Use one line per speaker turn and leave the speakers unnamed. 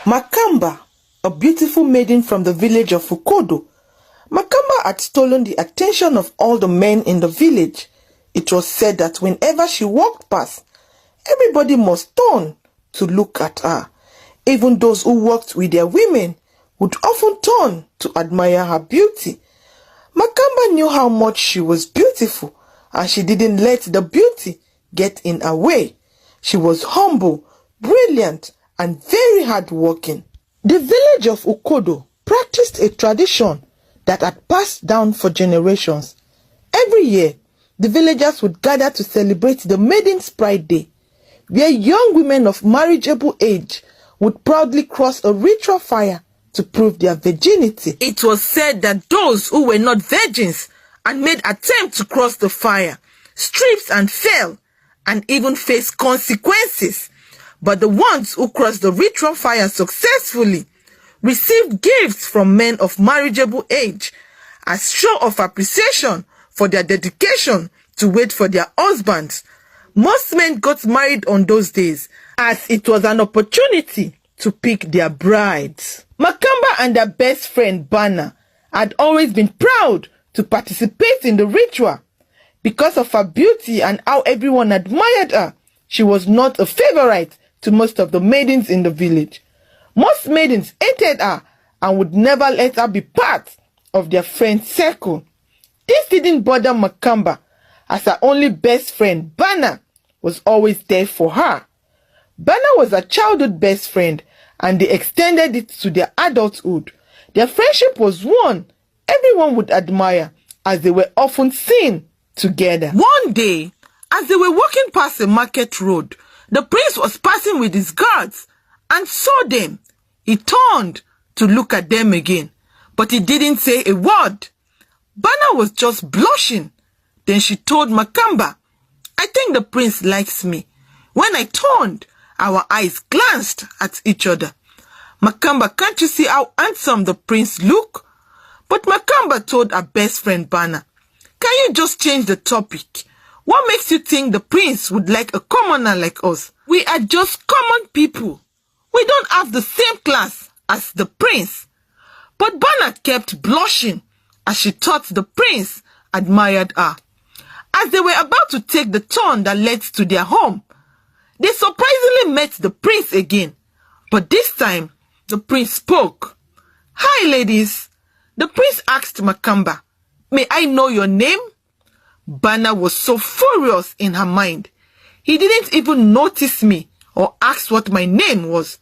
Makamba, a beautiful maiden from the village of Ukodo. Makamba had stolen the attention of all the men in the village. It was said that whenever she walked past, everybody must turn to look at her. Even those who walked with their women would often turn to admire her beauty. Makamba knew how much she was beautiful, and she didn't let the beauty get in her way. She was humble, brilliant, and very hardworking. The village of Ukodo practiced a tradition that had passed down for generations. Every year, the villagers would gather to celebrate the Maiden's Pride Day, where young women of marriageable age would proudly cross a ritual fire to prove their virginity. It was said that those who were not virgins and made attempt to cross the fire stripped and fell and even faced consequences. But the ones who crossed the ritual fire successfully received gifts from men of marriageable age as show of appreciation for their dedication to wait for their husbands. Most men got married on those days as it was an opportunity to pick their brides. Makamba and her best friend Bana had always been proud to participate in the ritual. Because of her beauty and how everyone admired her, she was not a favorite to most of the maidens in the village. Most maidens hated her and would never let her be part of their friend circle. This didn't bother Makamba, as her only best friend, Bana, was always there for her. Bana was her childhood best friend, and they extended it to their adulthood. Their friendship was one everyone would admire, as they were often seen together. One day, as they were walking past a market road, the prince was passing with his guards and saw them. He turned to look at them again, but he didn't say a word. Bana was just blushing. Then she told Makamba, "I think the prince likes me." When I turned, our eyes glanced at each other. "Makamba, can't you see how handsome the prince look?" But Makamba told her best friend Bana, "Can you just change the topic? What makes you think the prince would like a commoner like us? We are just common people. We don't have the same class as the prince." But Bana kept blushing as she thought the prince admired her. As they were about to take the turn that led to their home, they surprisingly met the prince again. But this time, the prince spoke. "Hi, ladies." The prince asked Makamba, "May I know your name?" Bana was so furious in her mind. He didn't even notice me or ask what my name was.